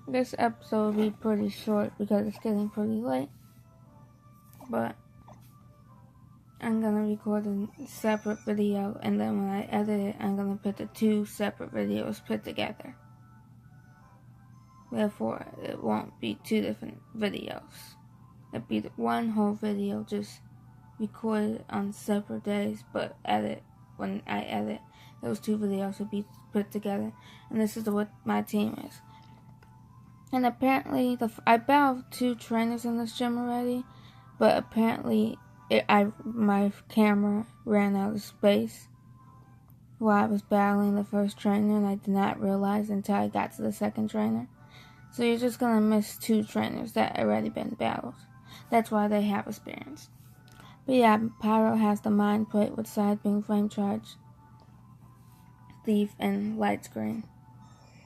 This episode will be pretty short because it's getting pretty late. But I'm gonna record a separate video, and then when I edit it, I'm gonna put the two separate videos put together. Therefore, it won't be two different videos. It'll be one whole video, just recorded on separate days, but when I edit, those two videos will be put together. And this is what my team is. And apparently, I battled 2 trainers in this gym already, but apparently my camera ran out of space while I was battling the first trainer, and I did not realize until I got to the second trainer. So you're just gonna miss 2 trainers that already been battled. That's why they have experience. But yeah, Pyro has the mind plate with side beam, flame charge, thief, and light screen.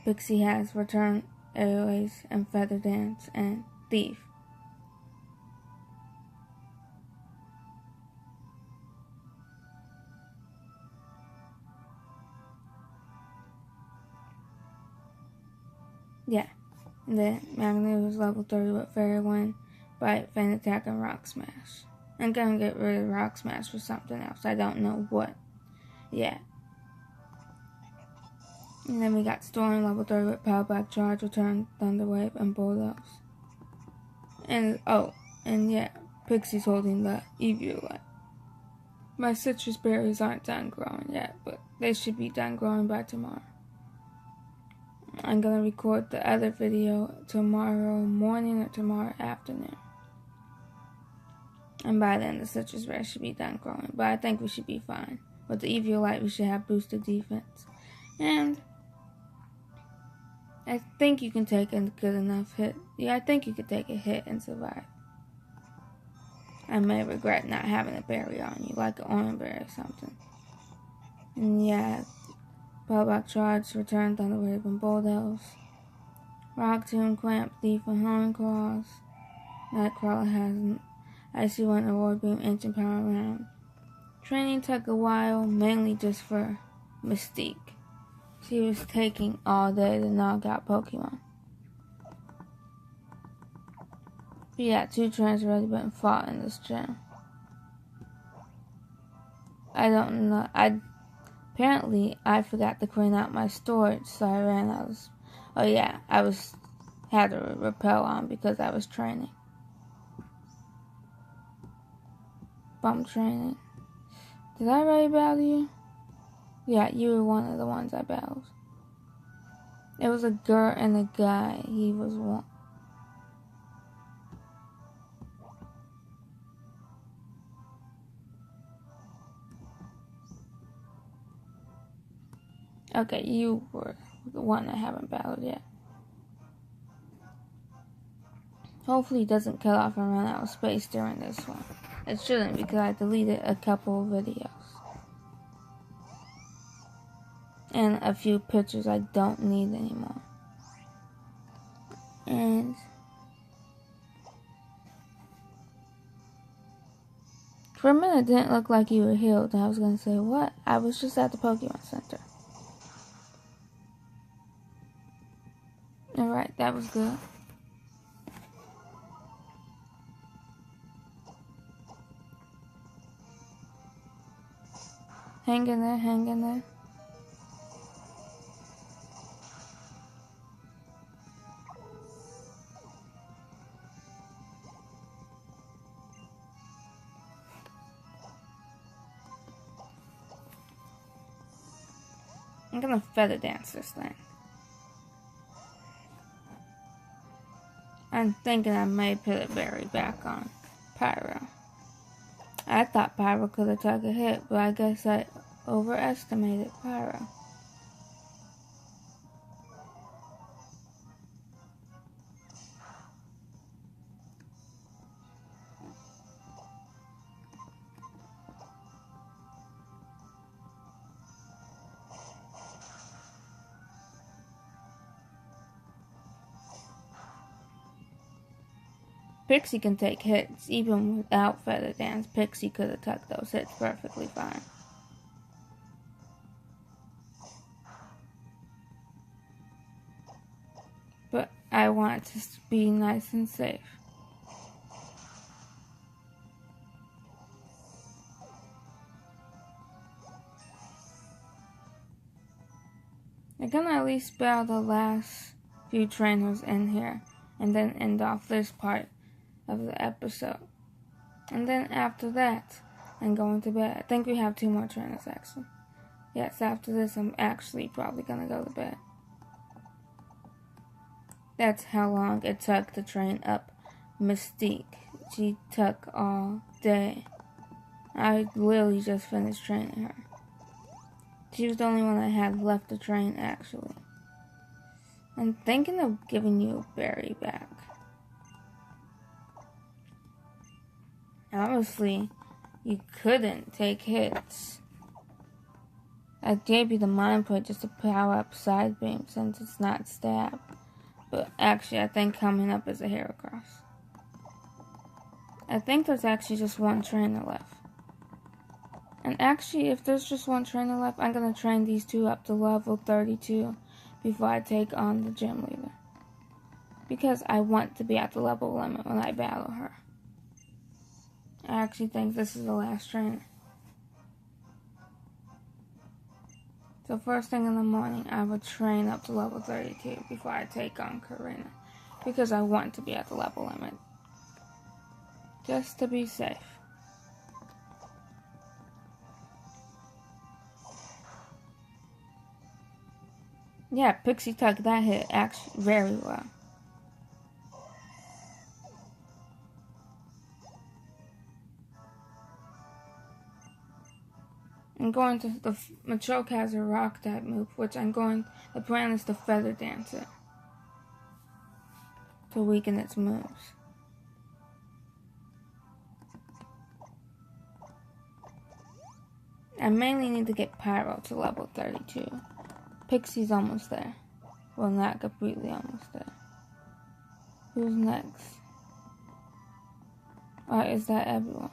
Pixie has return, airways, and feather dance, and thief. Yeah. And then Magnet was level 30 with Fairy Wind, Bite, Fan Attack, and Rock Smash. I'm gonna get rid of Rock Smash for something else. I don't know what yet. And then we got Storm level 30 with Power Back Charge, Return, Thunder Wave, and Bulldoze. And yeah, Pixie's holding the Eviolite. My citrus berries aren't done growing yet, but they should be done growing by tomorrow. I'm gonna record the other video tomorrow morning or tomorrow afternoon. And by then the citrus berries should be done growing. But I think we should be fine. With the Eviolite we should have boosted defense. And I think you can take a good enough hit. Yeah, I think you could take a hit and survive. I may regret not having a berry on you, like an orange berry or something. And yeah, Powerback Charge, Return, Thunder Wave, and Bulldoze. Rock Tomb, Clamp, Thief, and Horn Claws. Nightcrawler has Icy Wind, Aurora Beam, Ancient Power Round. Training took a while, mainly just for Mystique. She was taking all day to knock out Pokemon. But yeah, 2 trainers already been fought in this gym. I don't know. Apparently, I forgot to clean out my storage, so I ran out of... Oh yeah, had to repel on because I was training. Bump training. Did I already battle you? Yeah, you were one of the ones I battled. It was a girl and a guy. He was one. Okay, you were the one I haven't battled yet. Hopefully it doesn't cut off and run out of space during this one. It shouldn't because I deleted a couple of videos. And a few pictures I don't need anymore. And for a minute it didn't look like you were healed. I was gonna say, what? I was just at the Pokemon Center. Alright, that was good. Hang in there, hang in there. I'm gonna feather dance this thing. I'm thinking I may put a berry back on Pyro. I thought Pyro could have took a hit, but I guess I overestimated Pyro. Pixie can take hits, even without Feather Dance. Pixie could have took those hits perfectly fine. But I want to be nice and safe. I'm gonna at least spell the last few trainers in here and then end off this part of the episode. And then after that, I'm going to bed. I think we have 2 more trainers actually. Yes, after this I'm actually probably gonna go to bed. That's how long it took to train up Mystique. She took all day. I literally just finished training her. She was the only one I had left to train actually. I'm thinking of giving you a berry back. Obviously, you couldn't take hits. I gave you the mind point just to power up side beam since it's not stab. But actually, I think coming up is a hero cross. I think there's actually just 1 trainer left. And actually, if there's just 1 trainer left, I'm going to train these 2 up to level 32 before I take on the gym leader. Because I want to be at the level limit when I battle her. I actually think this is the last trainer. So first thing in the morning, I would train up to level 32 before I take on Korrina. Because I want to be at the level limit. Just to be safe. Yeah, Pixie took that hit actually very well. I'm going to the Machoke has a rock type move, which the plan is to feather dance it to weaken its moves. I mainly need to get Pyro to level 32. Pixie's almost there. Well, not completely almost there. Who's next? Or is that everyone?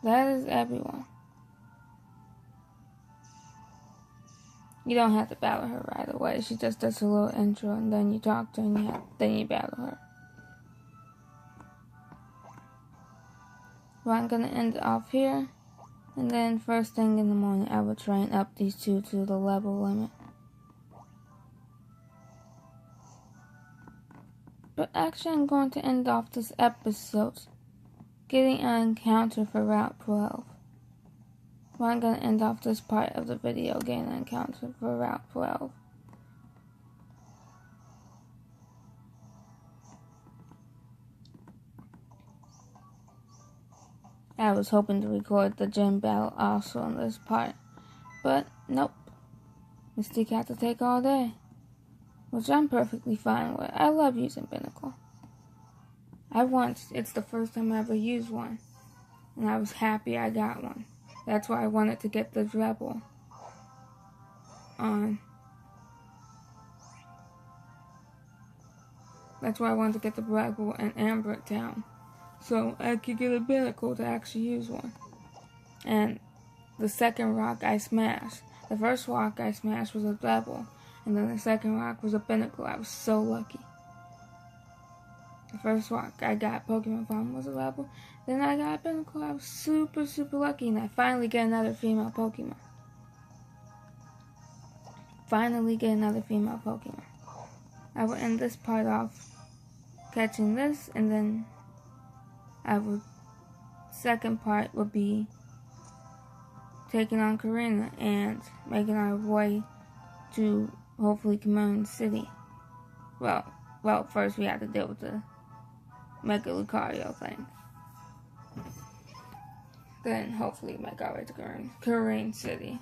That is everyone. You don't have to battle her right away. She just does a little intro and then you talk to her and then you battle her. Well, I'm going to end it off here. And then first thing in the morning, I will train up these 2 to the level limit. But actually, I'm going to end off this episode getting an encounter for Route 12. Well, I'm going to end off this part of the video getting an encounter for Route 12. I was hoping to record the gym battle also in this part, but nope. Mystique had to take all day, which I'm perfectly fine with. I love using Pinnacle. It's the first time I ever used one, and I was happy I got one. That's why I wanted to get the Rebel on. That's why I wanted to get the Rebel and Amber down, so I could get a Pinnacle to actually use one. And the second rock I smashed. The first rock I smashed was a Rebel, and then the second rock was a Pinnacle. I was so lucky. The first rock I got Pokemon from was a Rebel. Then I got a Pinnacle. I was super, super lucky. And I finally get another female Pokemon. I will end this part off catching this. And then second part would be taking on Korrina and making our way to hopefully Commune City. Well, first we have to deal with the Mega Lucario thing. Then hopefully make our way to Commune City.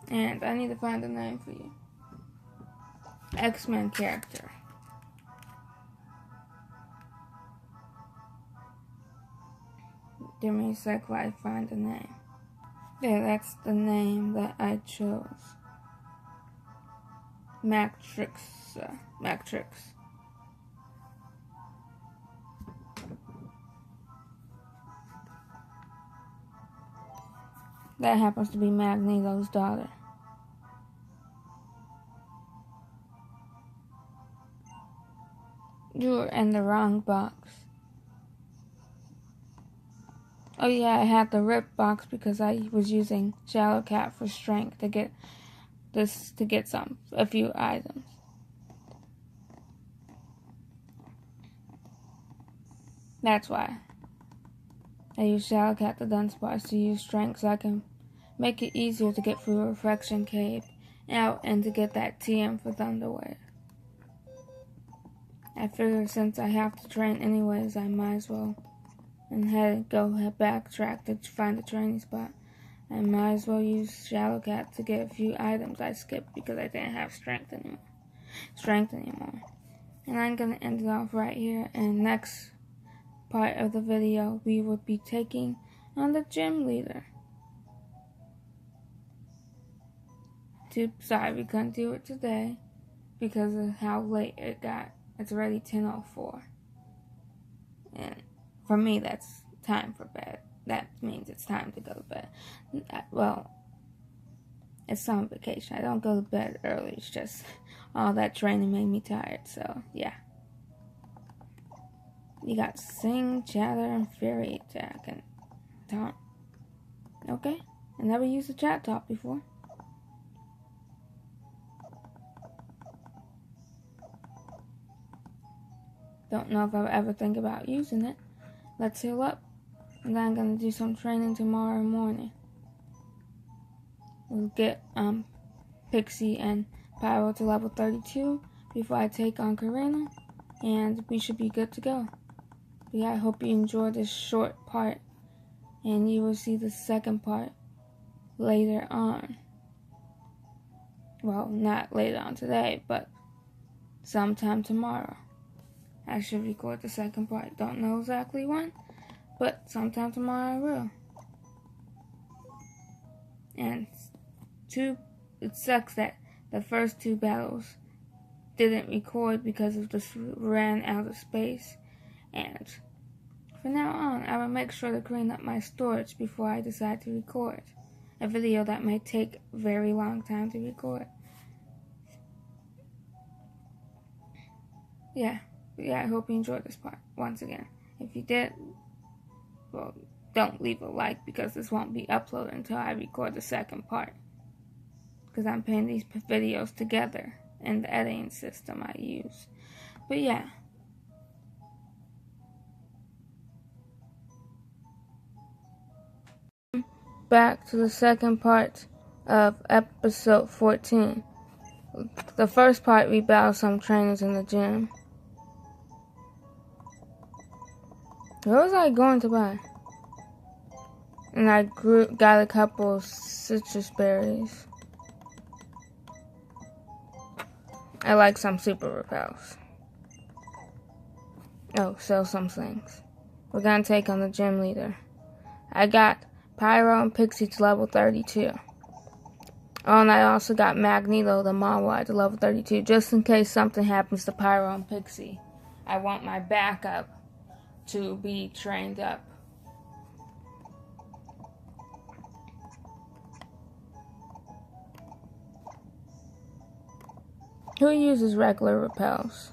And I need to find a name for you. X-Men character. Give me a sec while I find a name. Yeah, that's the name that I chose. Matrix. That happens to be Magneto's daughter. You were in the wrong box. Oh yeah, I had the rip box because I was using Shallow Cat for strength to get a few items. That's why I use Shallow Cat the Dunsparce to use strength so I can make it easier to get through Reflection Cave out and to get that TM for Thunderwave. I figure since I have to train anyways, I might as well backtrack to find a training spot. I might as well use Shallow Cat to get a few items I skipped because I didn't have strength anymore. And I'm gonna end it off right here, and next part of the video we will be taking on the gym leader. Sorry we couldn't do it today because of how late it got. It's already 10:04. And for me that's time for bed. That means it's time to go to bed. Well, it's summer vacation. I don't go to bed early. It's just all that training made me tired. So, yeah. You got Sing, Chatter, and Fury Attack, and Taunt. Okay. I never used a chat talk before. Don't know if I'll ever think about using it. Let's heal up. And then I'm going to do some training tomorrow morning. We'll get Pixie and Pyro to level 32 before I take on Korrina. And we should be good to go. But yeah, I hope you enjoyed this short part. And you will see the second part later on. Well, not later on today, but sometime tomorrow. I should record the second part. Don't know exactly when, but sometime tomorrow I will. And it sucks that the first two battles didn't record because of this ran out of space. And from now on, I will make sure to clean up my storage before I decide to record a video that may take a very long time to record. Yeah, I hope you enjoyed this part once again. If you did, well, don't leave a like because this won't be uploaded until I record the second part. Because I'm putting these videos together in the editing system I use. But yeah. Back to the second part of episode 14. The first part we battled some trainers in the gym. What was I going to buy? And I got a couple of citrus berries. I like some super repels. Oh, sell some things. We're gonna take on the gym leader. I got Pyro and Pixie to level 32. Oh, and I also got Magneto, the Mawai, to level 32, just in case something happens to Pyro and Pixie. I want my backup to be trained up. Who uses regular repels?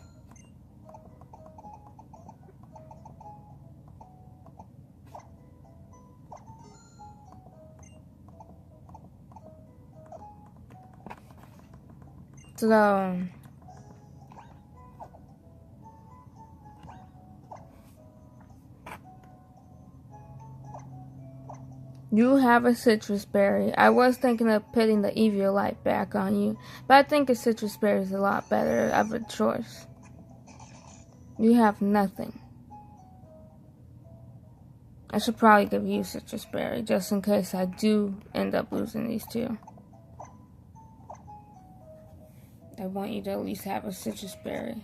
So, you have a citrus berry. I was thinking of putting the Eviolite back on you, but I think a citrus berry is a lot better of a choice. You have nothing. I should probably give you citrus berry just in case I do end up losing these two. I want you to at least have a citrus berry.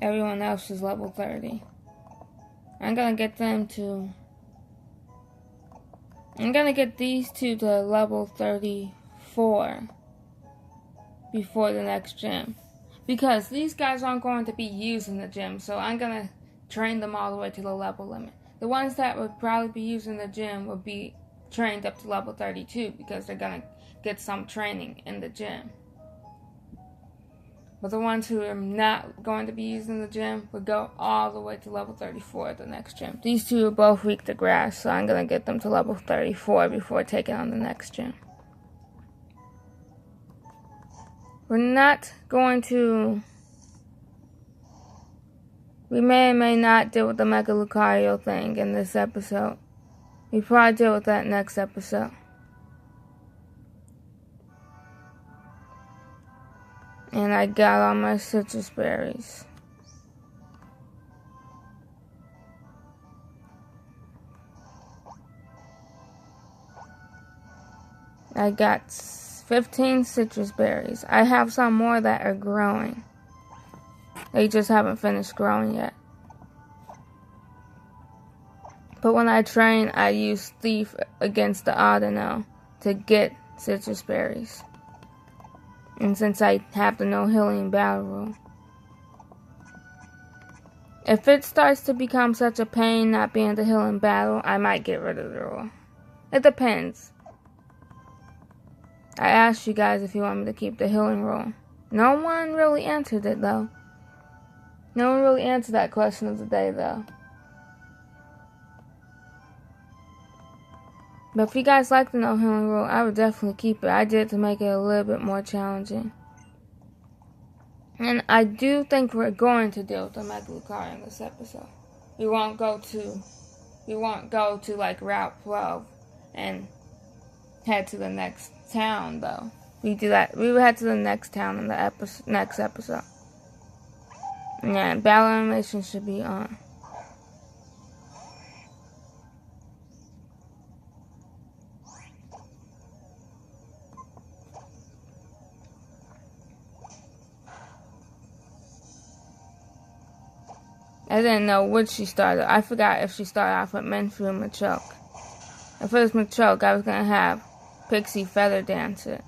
Everyone else is level 30. I'm gonna get these two to level 34 before the next gym. Because these guys aren't going to be used in the gym, so I'm gonna train them all the way to the level limit. The ones that would probably be used in the gym would be trained up to level 32 because they're gonna get some training in the gym. But the ones who are not going to be using the gym would go all the way to level 34 at the next gym. These two are both weak to grass, so I'm going to get them to level 34 before taking on the next gym. We're not going to... We may or may not deal with the Mega Lucario thing in this episode. We probably deal with that next episode. And I got all my citrus berries. I got 15 citrus berries. I have some more that are growing. They just haven't finished growing yet. But when I train, I use Thief against the Audino to get citrus berries. And since I have the no healing battle rule. If it starts to become such a pain not being able to heal in battle, I might get rid of the rule. It depends. I asked you guys if you want me to keep the healing rule. No one really answered it though. No one really answered that question of the day though. But if you guys like the no healing rule, I would definitely keep it. I did it to make it a little bit more challenging. And I do think we're going to deal with the Mega Lucario in this episode. We won't go to like Route 12 and head to the next town though. We would head to the next town in the next episode. Yeah, battle animation should be on. I didn't know which she started. I forgot if she started off with Menfu or Machoke. If it was Machoke, I was going to have Pixie feather dance it.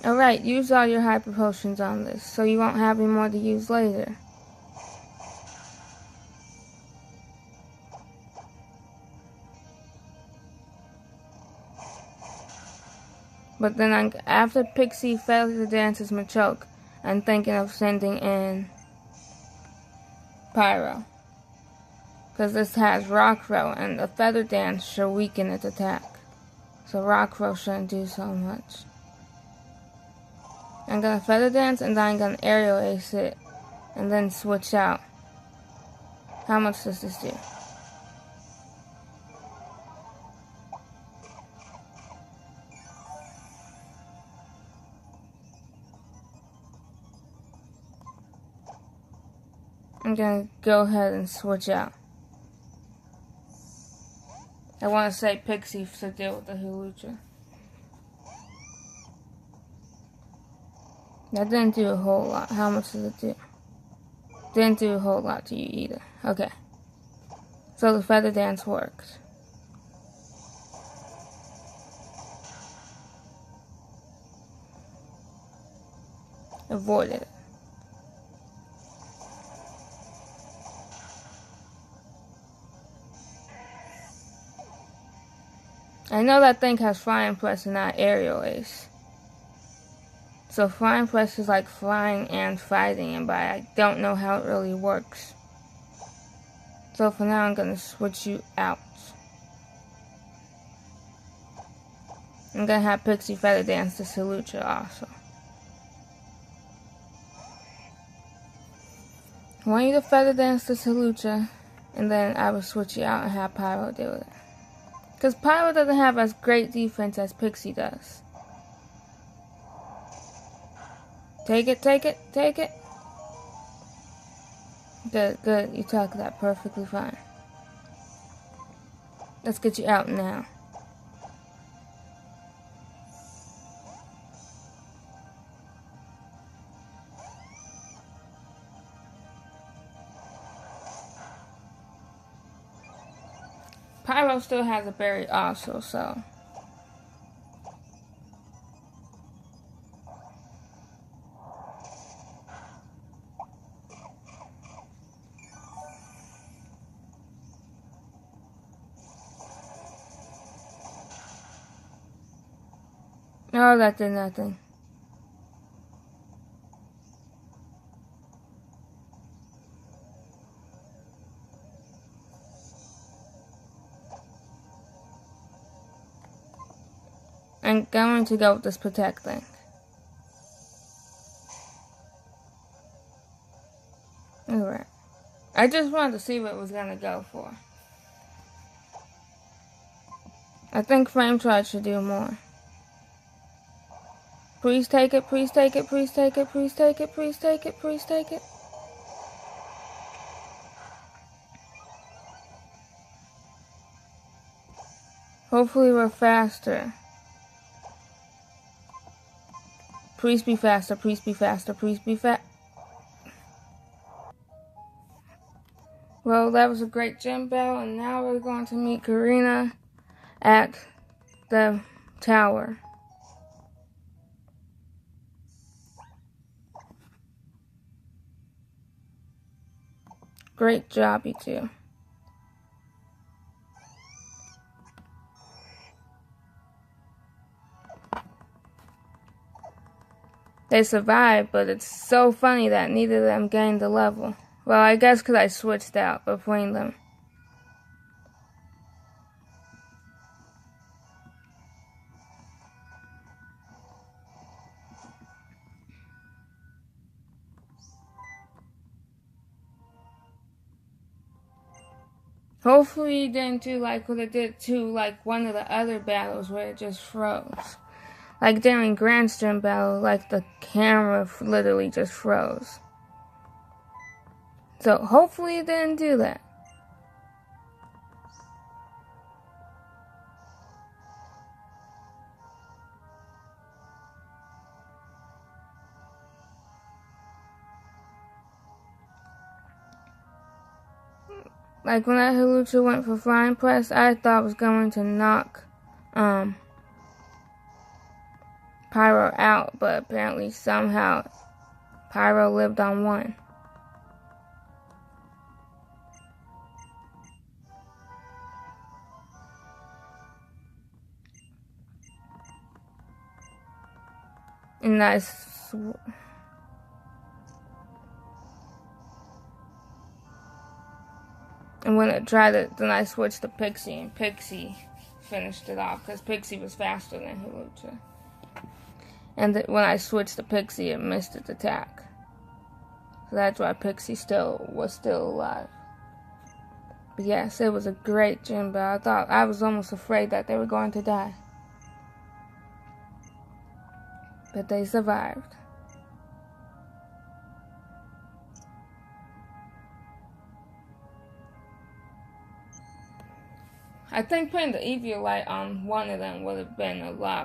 Alright, use all your hyper potions on this, so you won't have any more to use later. But then after Pixie feather dances Machoke, I'm thinking of sending in Pyro. Because this has Rock Throw, and the feather dance should weaken its attack. So Rock Throw shouldn't do so much. I'm gonna feather dance and then I'm gonna aerial ace it and then switch out. How much does this do? I'm gonna go ahead and switch out. I want to say Pixie to deal with the Hulucha. That didn't do a whole lot. How much did it do? Didn't do a whole lot to you either. Okay. So the feather dance works. Avoided it. I know that thing has flying press and not aerial ace. So flying press is like flying and fighting, but I don't know how it really works. So for now I'm going to switch you out. I'm going to have Pixie feather dance to Hulucha also. I want you to feather dance to Hulucha, and then I will switch you out and have Pyro deal with it. Because Pyro doesn't have as great defense as Pixie does. Take it, take it, take it. Good, good. You took that perfectly fine. Let's get you out now. Pyro still has a berry also, so. Oh, that did nothing. I'm going to go with this protect thing. Alright. I just wanted to see what it was going to go for. I think Flame Charge should do more. Please take it, please take it, please take it, please take it, please take it, please take it. Hopefully we're faster. Please be faster, please be faster, please be fast. Well, that was a great gym battle, and now we're going to meet Korrina at the tower. Great job, you two. They survived, but it's so funny that neither of them gained the level. Well, I guess because I switched out between them. Hopefully you didn't do like what it did to like one of the other battles where it just froze. Like during Grand Stream battle, like the camera literally just froze. So hopefully it didn't do that. Like when that Halucha went for Flying Press, I thought it was going to knock Pyro out, but apparently somehow Pyro lived on one. And when it tried it, then I switched to Pixie, and Pixie finished it off, because Pixie was faster than Halucha. And when I switched to Pixie, it missed its attack. So that's why Pixie was still alive. But yes, it was a great gym battle. I was almost afraid that they were going to die. But they survived. I think putting the EV light on one of them would have been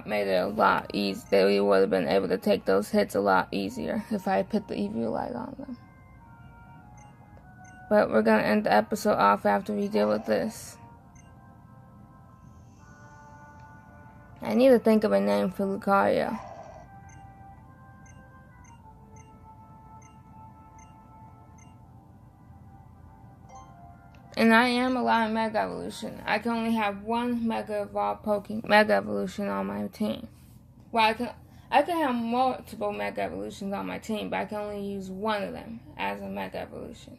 made it a lot easier. They would have been able to take those hits a lot easier if I put the EV light on them. But we're going to end the episode off after we deal with this. I need to think of a name for Lucario. And I am allowing Mega Evolution. I can only have one Mega Evolution on my team. Well, I can have multiple Mega Evolutions on my team, but I can only use one of them as a Mega Evolution.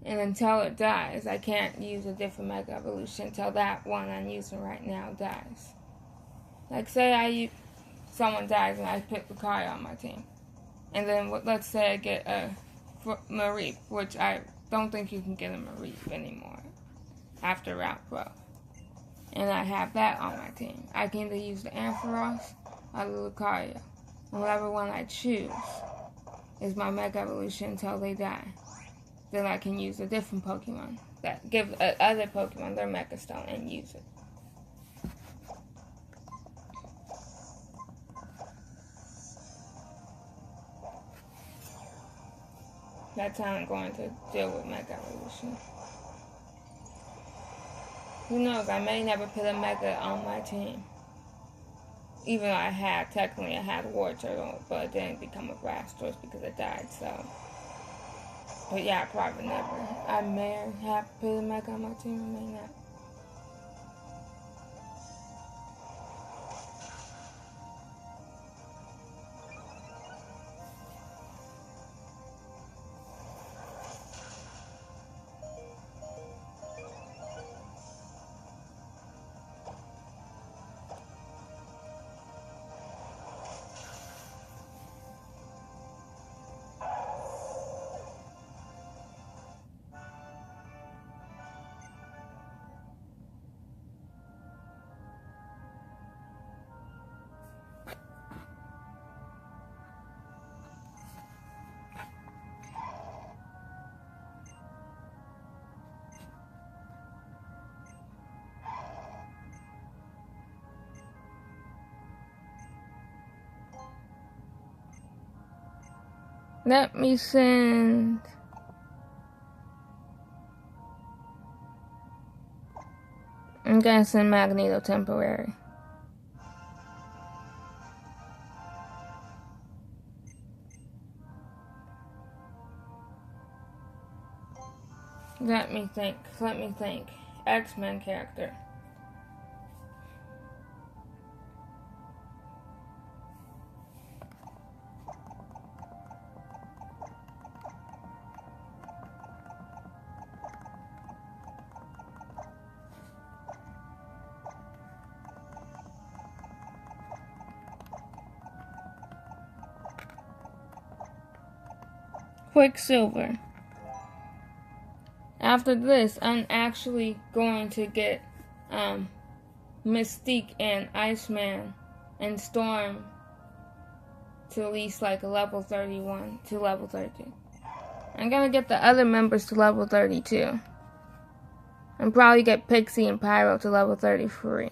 And until it dies, I can't use a different Mega Evolution until that one I'm using right now dies. Like, say someone dies and I pick Lucario on my team. And then, let's say I get a Mareep, which I don't think you can get a Mareep anymore after Route 12. And I have that on my team. I can either use the Ampharos or the Lucario. And whatever one I choose is my Mega Evolution until they die. Then I can use a different Pokemon that give other Pokemon their Mega Stone and use it. That's how I'm going to deal with Mega Evolution. Who knows, I may never put a mega on my team. Even though I had War Turtle, but it didn't become a Blastoise because it died, so. But yeah, probably never. I may have put a mega on my team, I may not. Let me send. I'm gonna send Magneto temporary. Let me think. X-Men character. Quicksilver. After this, I'm actually going to get Mystique and Iceman and Storm to at least like level 31 to level 32. I'm gonna get the other members to level 32. And probably get Pixie and Pyro to level 33.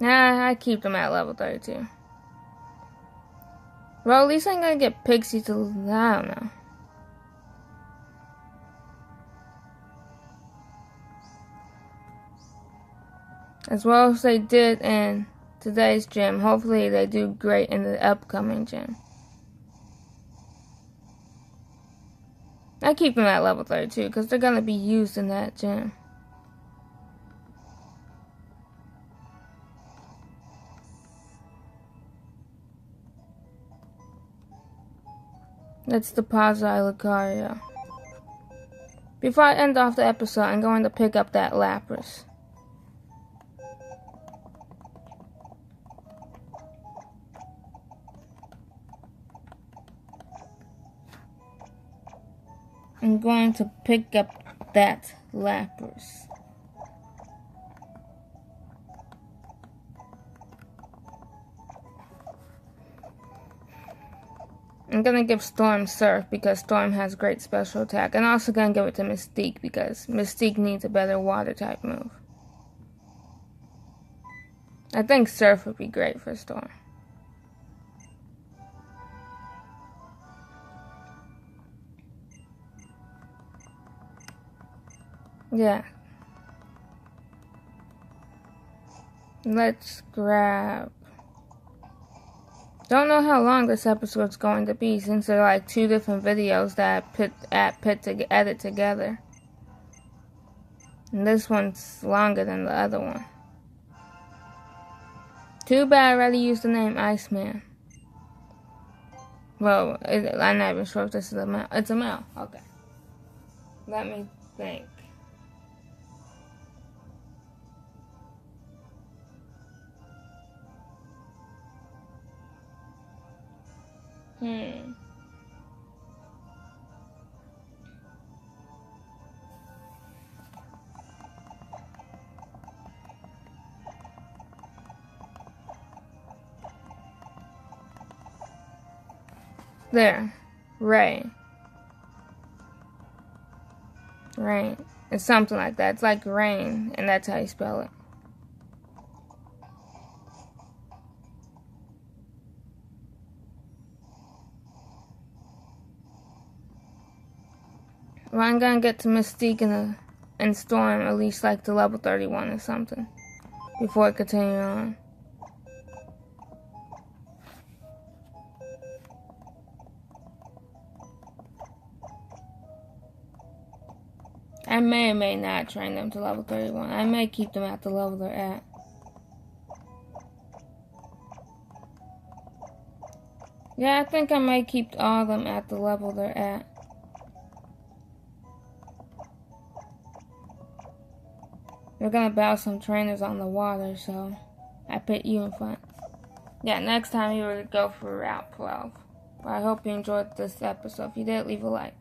Nah, I keep them at level 32. Well, at least I'm gonna get Pixie to, I don't know. As well as they did in today's gym. Hopefully they do great in the upcoming gym. I keep them at level 32 because they're gonna be used in that gym. Let's deposit Lucario. Before I end off the episode, I'm going to pick up that Lapras. I'm going to pick up that Lapras. I'm gonna give Storm Surf because Storm has great special attack. And I'm also gonna give it to Mystique because Mystique needs a better water type move. I think Surf would be great for Storm. Yeah. Let's grab. Don't know how long this episode's going to be since they're like two different videos that I edit together. And this one's longer than the other one. Too bad I already used the name Iceman. Well, I'm not even sure if this is a male. It's a male. Okay. Let me think. There. Ray. Rain. It's something like that. It's like rain, and that's how you spell it. Well, I'm gonna get to Mystique and Storm at least like to level 31 or something before I continue on. I may or may not train them to level 31. I may keep them at the level they're at. Yeah, I think I might keep all of them at the level they're at. We're gonna battle some trainers on the water, so I put you in front. Yeah, next time you were to go for Route 12. Well, I hope you enjoyed this episode. If you did, leave a like.